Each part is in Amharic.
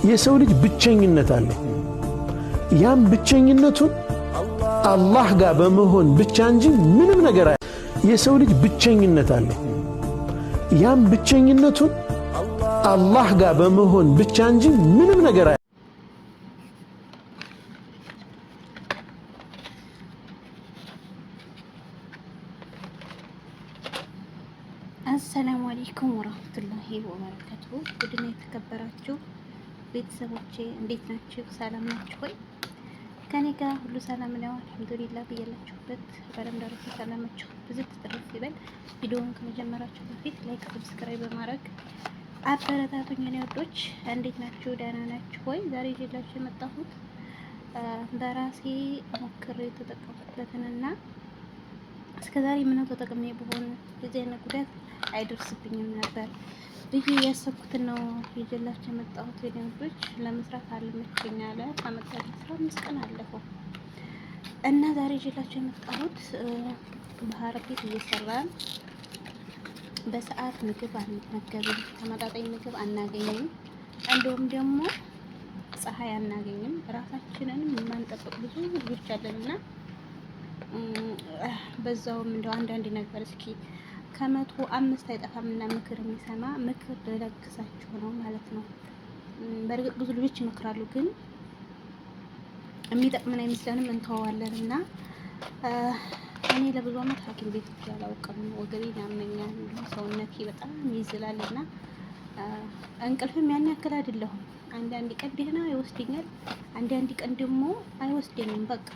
የሰው ልጅ ብቸኝነት አለ። ያም ብቸኝነቱን አላህ ጋር በመሆን ብቻ እንጂ ምንም ነገር የሰው ልጅ ብቸኝነት አለ። ያም ብቸኝነቱን አላህ ጋር በመሆን ብቻ እንጂ ምንም ነገር አሰላሙ አለይኩም ወራህመቱላሂ ወበረካቱ። ውድና የተከበራችሁ ቤተሰቦቼ እንዴት ናችሁ? ሰላም ናችሁ ወይ? ከኔ ጋር ሁሉ ሰላም ነው አልሐምዱሊላህ። በያላችሁበት በዓለም ዳርቻ ሰላማችሁ ብዙ ትርፍ ይበል። ቪዲዮውን ከመጀመራችሁ በፊት ላይክ፣ ሰብስክራይብ በማድረግ አበረታቱኝ የኔ ወዶች። እንዴት ናችሁ? ደህና ናችሁ ወይ? ዛሬ ይዤላችሁ የመጣሁት በራሴ ሞክሬ የተጠቀምኩበትንና እስከዛሬ ምነው ተጠቅሜ በሆነ የዚህ አይነት ጉዳት አይደርስብኝም ነበር ብዬ ያሰብኩትን ነው ይዤላችሁ የመጣሁት የኔ ወዶች። ለመስራት አልመቸኝ አለ። አመጣለሁ 15 ቀን አለፈው እና ዛሬ ይዤላችሁ የመጣሁት ባህር ቤት እየሰራን በሰዓት ምግብ አንመገብም፣ ተመጣጣኝ ምግብ አናገኝም፣ እንዲሁም ደግሞ ፀሐይ አናገኝም። ራሳችንን የማንጠብቅ ብዙ ልጆች አለንና በዛውም እንደው አንዳንድ ነገር እስኪ ከመቶ 5 አይጠፋምና ምክር የሚሰማ ምክር ልለግሳችሁ ነው ማለት ነው። በእርግጥ ብዙ ልጆች ይመክራሉ፣ ግን የሚጠቅመን አይመስለንም እንተዋዋለን። እና እኔ ለብዙ አመት ሐኪም ቤት ሄጄ አላውቅም። ወገቤን ያመኛል፣ ሰውነቴ በጣም ይዝላል እና እንቅልፍም ያን ያክል አይደለሁም። አንዳንድ ቀን ደህና ይወስደኛል፣ አንዳንድ ቀን ደግሞ አይወስደኝም። በቃ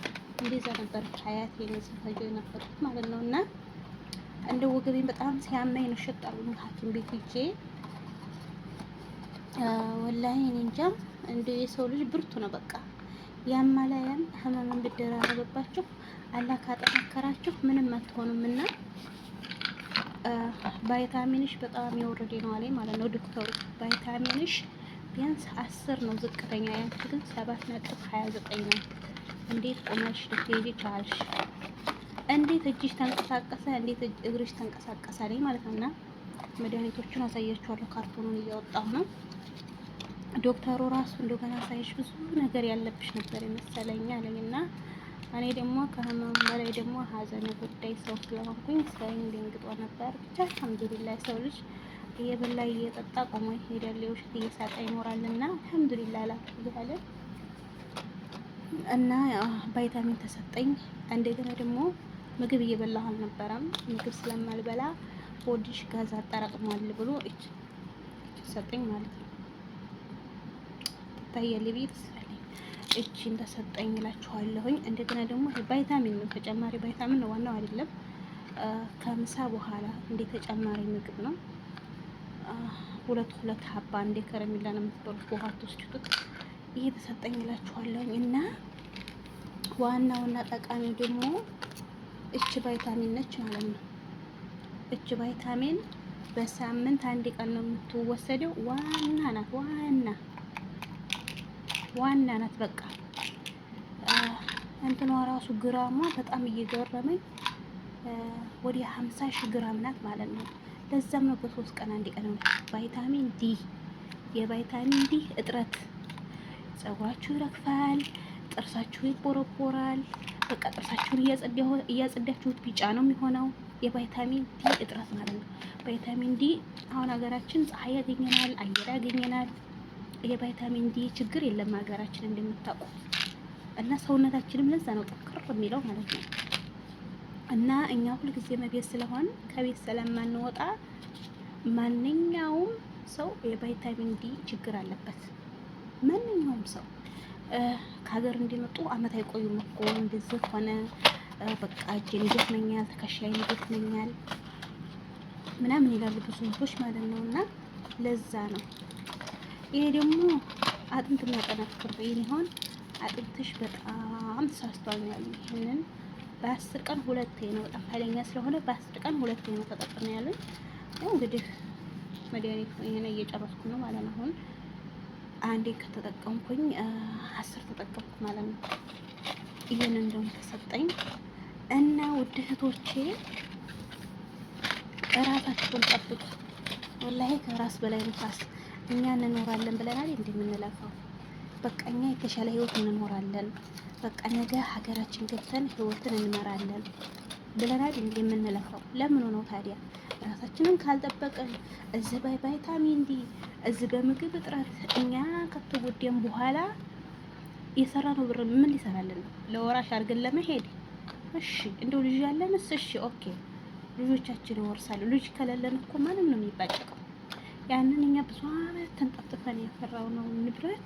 እንደዛ ነበር ሀያት የነዘፈጀ የነበርኩት ማለት ነው። እና እንደ ወገቤን በጣም ሲያመኝ ነው ሸጣሉኝ ሐኪም ቤት ሄጄ ወላሂ እኔ እንጃ። እንደ የሰው ልጅ ብርቱ ነው በቃ ያማላያን ህመምን ብደራረበባችሁ አላህ ካጠናከራችሁ ምንም አትሆኑም። እና ቫይታሚንሽ በጣም የወረደ ነው አለኝ ማለት ነው ዶክተሩ። ቫይታሚንሽ ቢያንስ 10 ነው ዝቅተኛ፣ ያንቺ ግን 7.29 ነው። እንዴት ቆመሽ ልትሄጂ ቻልሽ? እንዴት እጅሽ ተንቀሳቀሰ? እንዴት እግርሽ ተንቀሳቀሰ አለኝ ማለት ነውና መድኃኒቶቹን አሳያችኋለሁ። ካርቶኑን እያወጣሁ ነው። ዶክተሩ ራሱ እንደገና ሳይሽ ብዙ ነገር ያለብሽ ነበር የመሰለኝ አለኝና እኔ ደግሞ ከህመሙ በላይ ደግሞ ሀዘን ጉዳይ ሰው ስለሆንኩኝ ሳይን ደንግጦ ነበር። ብቻ አልሐምዱሊላህ ሰው ልጅ እየበላ እየጠጣ ቆሞ ይሄዳል፣ ውሸት እየሳቀ ይኖራልና አልሐምዱሊላህ አላለ እና ቫይታሚን ተሰጠኝ። እንደገና ደግሞ ምግብ እየበላሁ አልነበረም። ምግብ ስለማልበላ ሆድሽ ጋዝ አጠራቅሟል ብሎ እቺ ተሰጠኝ ማለት ነው። ታያለህ ቤት ስለኝ እቺን ተሰጠኝ እላችኋለሁኝ። እንደገና ደግሞ ቫይታሚን ነው፣ ተጨማሪ ቫይታሚን ነው፣ ዋናው አይደለም። ከምሳ በኋላ እንደ ተጨማሪ ምግብ ነው። ሁለት ሀባ እንደ ከረሜላ ነው የምትበሉት፣ በውሃ ትወስዱት። ይሄ ተሰጠኝ እላችኋለሁኝ። እና ዋናውና ጠቃሚው ደግሞ እቺ ቫይታሚን ነች ማለት ነው። እቺ ቫይታሚን በሳምንት አንድ ቀን ነው የምትወሰደው። ዋና ናት፣ ዋና ናት። በቃ እንትኗ ራሱ ግራሟ በጣም እየገረመኝ ወደ 50,000 ግራም ናት ማለት ነው። ለዛም ነው በ3 ቀን አንድ ቀን ነው። ቫይታሚን ዲ፣ የቫይታሚን ዲ እጥረት ፀጉራችሁ ይረግፋል፣ ጥርሳችሁ ይቦረቦራል። በቃ ጥርሳችሁን እያጸዳችሁት ቢጫ ነው የሚሆነው። የቫይታሚን ዲ እጥረት ማለት ነው። ቫይታሚን ዲ አሁን ሀገራችን ፀሐይ ያገኘናል፣ አየር ያገኘናል። የቫይታሚን ዲ ችግር የለም ሀገራችን እንደምታውቁት። እና ሰውነታችንም ለዛ ነው ጠንከር የሚለው ማለት ነው። እና እኛ ሁልጊዜ መቤት ስለሆን ከቤት ስለማንወጣ ማንኛውም ሰው የቫይታሚን ዲ ችግር አለበት። ማንኛውም ሰው ከሀገር እንዲመጡ አመት አይቆዩም እኮ እንደዚህ ሆነ። በቃ እጄን ይደክመኛል፣ ትከሻዬን ይደክመኛል ምናምን ይላሉ ብዙ ሰዎች ማለት ነው። እና ለዛ ነው ይሄ ደግሞ አጥንት የሚያጠናክር ይሆን። አጥንትሽ በጣም ተሳስቷል። ይሄንን በ10 ቀን 2 ነው፣ በጣም ኃይለኛ ስለሆነ በ10 ቀን 2 ነው ተጠቅሜ ያለኝ። ያው እንግዲህ መድኃኒት ይሄን እየጨረስኩ ነው ማለት ነው። አሁን አንዴ ከተጠቀምኩኝ 10 ተጠቀምኩ ማለት ነው። ይሄን እንደውም ተሰጠኝ። እና ውድ እህቶቼ ራሳችሁን ጠብቁ። ወላሂ ከራስ በላይ ንፋስ እኛ እንኖራለን ብለናል እንደምንለፋው በቃ እኛ የተሻለ ህይወት እንኖራለን፣ በቃ ነገ ሀገራችን ገብተን ህይወትን እንመራለን ብለናል እንደምንለፋው። ለምን ነው ታዲያ ራሳችንን ካልጠበቅን እዚህ በቫይታሚን ዲ እዚህ በምግብ እጥረት እኛ ከተጎዳን በኋላ የሰራነው ብር ምን ሊሰራልን ነው? ለወራሽ አድርገን ለመሄድ እሺ፣ እንደው ልጅ ያለንስ እሺ ኦኬ፣ ልጆቻችን ይወርሳሉ። ልጅ ከሌለን እኮ ማንም ነው የሚባጨቀው። ያንን እኛ ብዙ አመት ተንጠፍጥፈን ያፈራነው ንብረት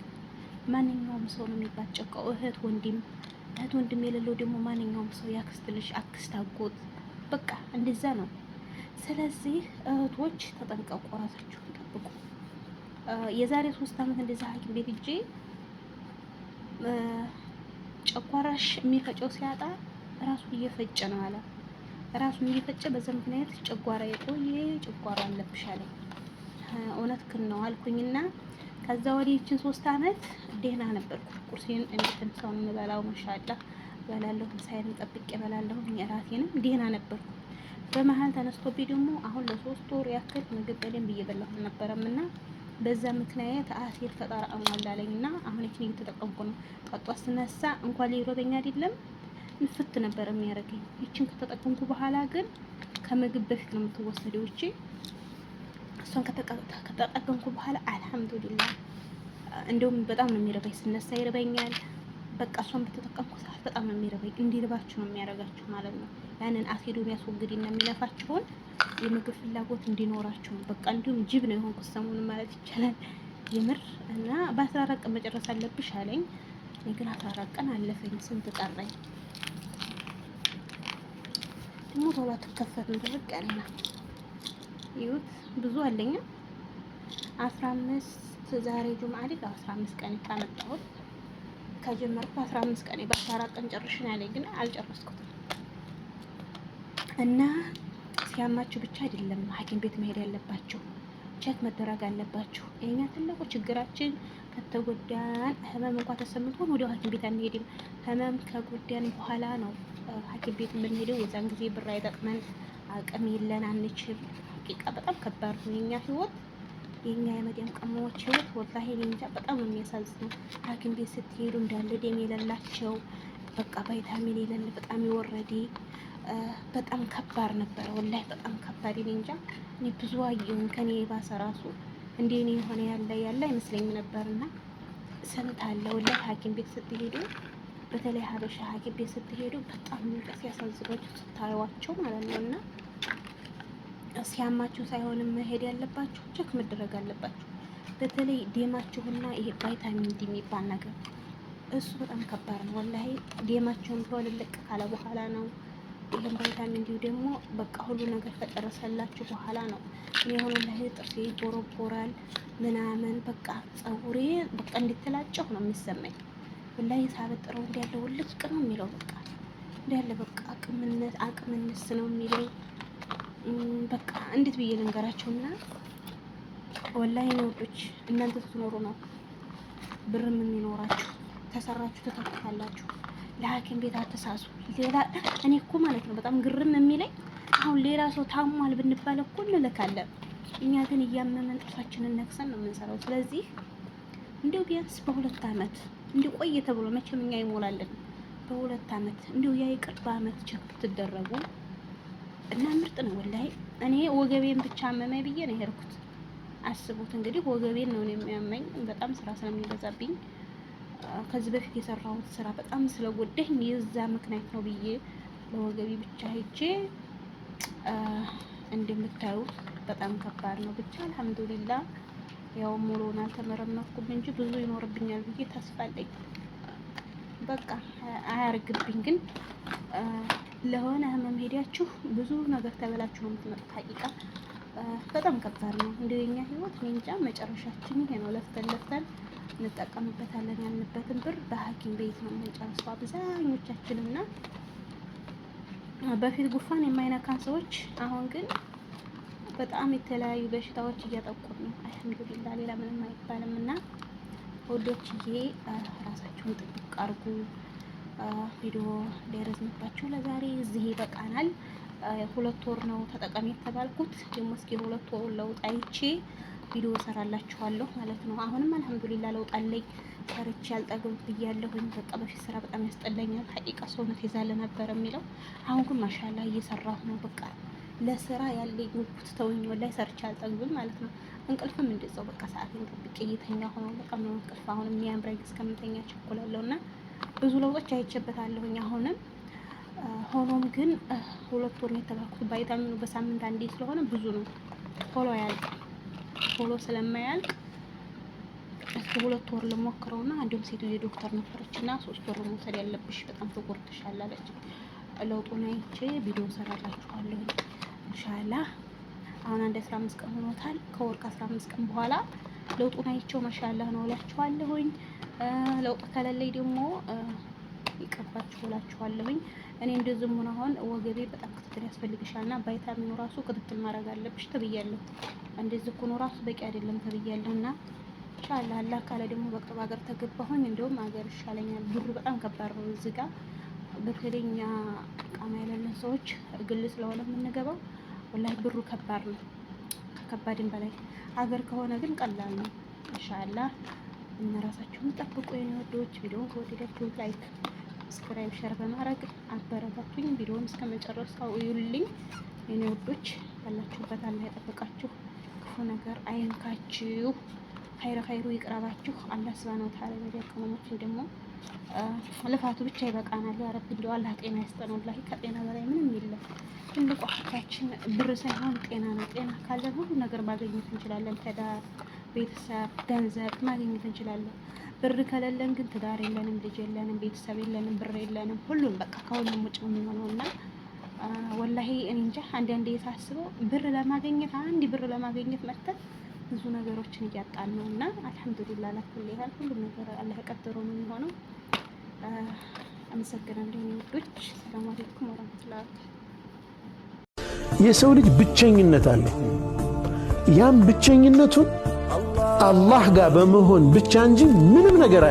ማንኛውም ሰው ነው የሚባጨቀው። እህት ወንድም የሌለው ደግሞ ማንኛውም ሰው ያክስት ልጅ፣ አክስት፣ አጎት በቃ እንደዛ ነው። ስለዚህ እህቶች ተጠንቀቁ፣ ራሳችሁን ጠብቁ። የዛሬ 3 አመት እንደዛ ሐኪም ቤት ሂጄ ጨጓራሽ የሚፈጨው ሲያጣ ራሱን እየፈጨ ነው አለ። ራሱን እየፈጨ በዛ ምክንያት ጨጓራ የቆየ ጨጓራ አለብሽ አለኝ። እውነትህን ነው አልኩኝና ከዛ ወዲህ ይችን 3 አመት ደህና ነበርኩ። ቁርሴን እንዴት ሰው እንበላው ማሻአላ እበላለሁ፣ ምሳዬን ጠብቄ እበላለሁ፣ እራቴንም ደህና ነበርኩ። በመሀል ተነስቶብኝ ደግሞ አሁን ለ3 ወር ያክል ምግብ በደንብ እየበላሁ አልነበረምና በዛ ምክንያት አሲድ ፈጣራ አሟላለኝና አሁን እቺን እየተጠቀምኩ ነው። ጧጧት ስነሳ እንኳን ሊሮበኝ አይደለም ንፍት ነበር የሚያደርገኝ። እቺን ከተጠቀምኩ በኋላ ግን ከምግብ በፊት ነው የምትወሰደው እቺ። እሷን ከተጠቀምኩ በኋላ አልሐምዱሊላህ እንደውም በጣም ነው የሚረበኝ፣ ስነሳ ይረበኛል። በቃ እሷን በተጠቀምኩ ሰዓት በጣም ነው የሚረበኝ። እንዲርባችሁ ነው የሚያደርጋችሁ ማለት ነው። ያንን አሲዱን ያስወግድና የሚነፋችሁን የምግብ ፍላጎት እንዲኖራችሁ ነው። በቃ እንዲሁም ጅብ ነው የሆንኩት ሰሞኑን ማለት ይቻላል የምር። እና በ14 ቀን መጨረስ አለብሽ አለኝ። እኔ ግን 14 ቀን አለፈኝ። ስንት ቀረኝ ደግሞ ቶሎ አትከፈትም ድርቅ ያለና ይሁት ብዙ አለኝ። 15 ዛሬ ጁምዓ አይደል? 15 ቀን ካመጣሁት ከጀመርኩ 15 ቀን በ14 ቀን ጨርሽን ያለኝ ግን አልጨረስኩትም። እና ሲያማችሁ ብቻ አይደለም ሐኪም ቤት መሄድ ያለባችሁ፣ ቼክ መደረግ አለባችሁ። የኛ ትልቁ ችግራችን ከተጎዳን ህመም እንኳን ተሰምቶን ወደ ሐኪም ቤት አንሄድም። ህመም ከጎዳን በኋላ ነው ሐኪም ቤት የምንሄደው። የዛን ጊዜ ብር አይጠቅመን፣ አቅም የለን፣ አንችል። ሐቂቃ በጣም ከባድ ነው የኛ ህይወት፣ የኛ የመዲያም ቀመሞች ህይወት ወላሂ እንጃ በጣም ነው የሚያሳዝነው። ሐኪም ቤት ስትሄዱ እንዳለ ደም የሌላቸው በቃ ቫይታሚን የሌለ በጣም የወረደ በጣም ከባድ ነበረ ወላሂ በጣም ከባድ። እኔ እንጃ እኔ ብዙ አየሁኝ ከኔ የባሰ ራሱ እንደ እኔ የሆነ ያለ አይመስለኝም ነበርና ስንት አለ ወላሂ ሐኪም ቤት ስትሄዱ፣ በተለይ ሀበሻ ሐኪም ቤት ስትሄዱ በጣም ሲያሳዝናችሁ ስታዩዋቸው ማለት ነው። እና ሲያማችሁ ሳይሆን መሄድ ያለባችሁ ቼክ መደረግ አለባችሁ። በተለይ ደማችሁና ይሄ ቫይታሚን ዲ የሚባል ነገር እሱ በጣም ከባድ ነው ወላሂ። ደማችሁን ቢሆን ልቅ ካለ በኋላ ነው። ይሄን ቫይታሚን ዲ ደግሞ በቃ ሁሉ ነገር ከጨረሰላችሁ በኋላ ነው። እኔ አሁን ላይ ጥርሴ ይቦረቦራል ምናምን በቃ ፀጉሬ በቃ እንድትላጨው ነው የሚሰማኝ ወላሂ። ሳበጥረው እንዲያለ ውልቅ ነው የሚለው በቃ እንዲያለ በቃ አቅምነስ ነው የሚለው በቃ እንዴት ብዬ ልንገራቸውና ወላሂ ነው ወዶች፣ እናንተ ስትኖሩ ነው ብርም የሚኖራችሁ። ተሰራችሁ ተተኩታላችሁ። ለሐኪም ቤት አትሳሱ። ሌላ እኔ እኮ ማለት ነው በጣም ግርም የሚለኝ አሁን ሌላ ሰው ታሟል ብንባል እኮ እንልካለን። እኛ ግን እያመመን ጥርሳችንን ነክሰን ነው የምንሰራው። ስለዚህ እንዲሁ ቢያንስ በ2 አመት እንዲሁ ቆየ ተብሎ መቼም እኛ ይሞላልን። በ2 አመት እንዲሁ ያ ይቅር በአመት ቼክ ብትደረጉ እና ምርጥ ነው ወላሂ። እኔ ወገቤን ብቻ አመመኝ ብዬ ነው የሄድኩት። አስቡት እንግዲህ ወገቤን ነው የሚያመኝ በጣም ስራ ስለሚበዛብኝ ከዚህ በፊት የሰራሁት ስራ በጣም ስለጎዳኝ የዛ ምክንያት ነው ብዬ ለወገቢ ብቻ ሄጄ እንደምታዩት በጣም ከባድ ነው። ብቻ አልሐምዱሊላህ ያው ሙሉውን አልተመረመርኩም እንጂ ብዙ ይኖርብኛል ብዬ ተስፋ አለኝ። በቃ አያርግብኝ። ግን ለሆነ ህመም ሄዳችሁ ብዙ ነገር ተበላችሁ ነው የምትመጡት። ሐቂቃ በጣም ከባድ ነው። እንደው የኛ ህይወት እኔ እንጃ መጨረሻችን ይሄ ነው። ለፍተን እንጠቀምበታለን ያልንበትን ብር በሐኪም ቤት ነው የምንጨርሰው አብዛኞቻችንና በፊት ጉፋን የማይነካን ሰዎች አሁን ግን በጣም የተለያዩ በሽታዎች እያጠቁን ነው። አልሐምዱሊላህ ሌላ ምንም አይባልም። እና ወዶችዬ ራሳችሁን ጥብቅ አድርጉ። ቪዲዮ እንዳይረዝምባችሁ ለዛሬ እዚህ ይበቃናል። 2 ወር ነው ተጠቀሚ የተባልኩት። ደግሞ እስኪ 2 ወር ለውጥ አይቼ ቪዲዮ ሰራላችኋለሁ ማለት ነው። አሁንም አልሐምዱሊላህ ለውጥ አለኝ። ሰርቼ አልጠግብ ብያለሁኝ። በቃ በፊት ስራ በጣም ያስጠላኛል፣ ሐቂቃ ሰውነት ይዛለ ነበር የሚለው። አሁን ግን ማሻአላህ እየሰራሁ ነው። በቃ ለስራ ያለኝ ጉጉት ተወኝ፣ ወላሂ ሰርቼ አልጠግብም ማለት ነው። እንቅልፍም እንደዛው በቃ ሰዓቴን ጠብቄ እየተኛሁ ነው። በጣም ነው እንቅልፍ አሁን የሚያምረኝ፣ እስከምተኛ ቸኩላለሁና ብዙ ለውጦች አይቼበታለሁኝ አሁንም። ሆኖም ግን 2 ወር ነው የተባልኩት። ቫይታሚኑ በሳምንት አንዴ ስለሆነ ብዙ ነው፣ ቶሎ አያልቅም። ቶሎ ስለማያልቅ እስከ 2 ወር ልሞክረውና እንዲሁም ሴትዮ ዶክተር ነበረችና 3 ወር መውሰድ ያለብሽ በጣም ተጎድተሻል አለች። ለውጡን አይቼ ቪዲዮ ሰራላችኋለሁ ኢንሻአላህ። አሁን አንድ 15 ቀን ሆኖታል። ከወር ከ15 ቀን በኋላ ለውጡን አይቼው ማሻአላህ ነው እላችኋለሁኝ። ለውጥ ከሌለኝ ደግሞ ይቀባችሁ እላችኋለሁኝ። እኔ እንደዚህም ሆነ አሁን ወገቤ በጣም ክትትል ያስፈልግሻልና ቫይታሚኑ ራሱ ክትትል ማድረግ አለብሽ ተብያለሁ። እንደዚህ ሆኖ ራሱ በቂ አይደለም ተብያለሁና ኢንሻአላህ አላህ ካለ ደግሞ በቅርብ ሀገር ተገባሁኝ። እንደውም ሀገር ይሻለኛል። ብሩ በጣም ከባድ ነው እዚህ ጋር በተለይ እኛ ቃማ ያለንን ሰዎች ግል ስለሆነ የምንገባው ወላሂ ብሩ ከባድ ነው፣ ከከባድም በላይ። ሀገር ከሆነ ግን ቀላል ነው ኢንሻአላህ። እና ራሳችሁን ጠብቁ የኔ ወዶች። ቪዲዮውን ከወደዳችሁ ላይክ፣ ሰብስክራይብ፣ ሼር በማድረግ አበረታቱኝ። ቪዲዮውን እስከመጨረሻው እዩልኝ የኔ ወዶች። ያላችሁበት አላህ ያጠብቃችሁ፣ ክፉ ነገር አይንካችሁ፣ ኸይሩ ይቅረባችሁ። አላህ ሱብሃነሁ ወተዓላ ለደከሞችን ደግሞ ልፋቱ ብቻ ይበቃናል። ያ ረብ እንደው አላህ ጤና ይስጠን። ወላሂ ከጤና በላይ ምንም የለም። ትልቁ ሀብታችን ብር ሳይሆን ጤና ነው። ጤና ካለን ሁሉ ነገር ማግኘት እንችላለን። ትዳር፣ ቤተሰብ፣ ገንዘብ ማግኘት እንችላለን። ብር ከሌለን ግን ትዳር የለንም፣ ልጅ የለንም፣ ቤተሰብ የለንም፣ ብር የለንም። ሁሉም በቃ ከሁሉም ውጭ የምንሆነውና ወላሂ እኔ እንጃ አንዳንዴ የሳስበው ብር ለማግኘት ብር ለማግኘት መተን ብዙ ነገሮችን እያጣን ነው። እና አልሐምዱሊላህ ለኩል ያህል ሁሉም ነገር አላህ የቀደረው ነው የሚሆነው። አመሰግናለሁ ውዶች። ሰላም አለይኩም ወራህመቱላሂ። የሰው ልጅ ብቸኝነት አለ። ያም ብቸኝነቱን አላህ ጋር በመሆን ብቻ እንጂ ምንም ነገር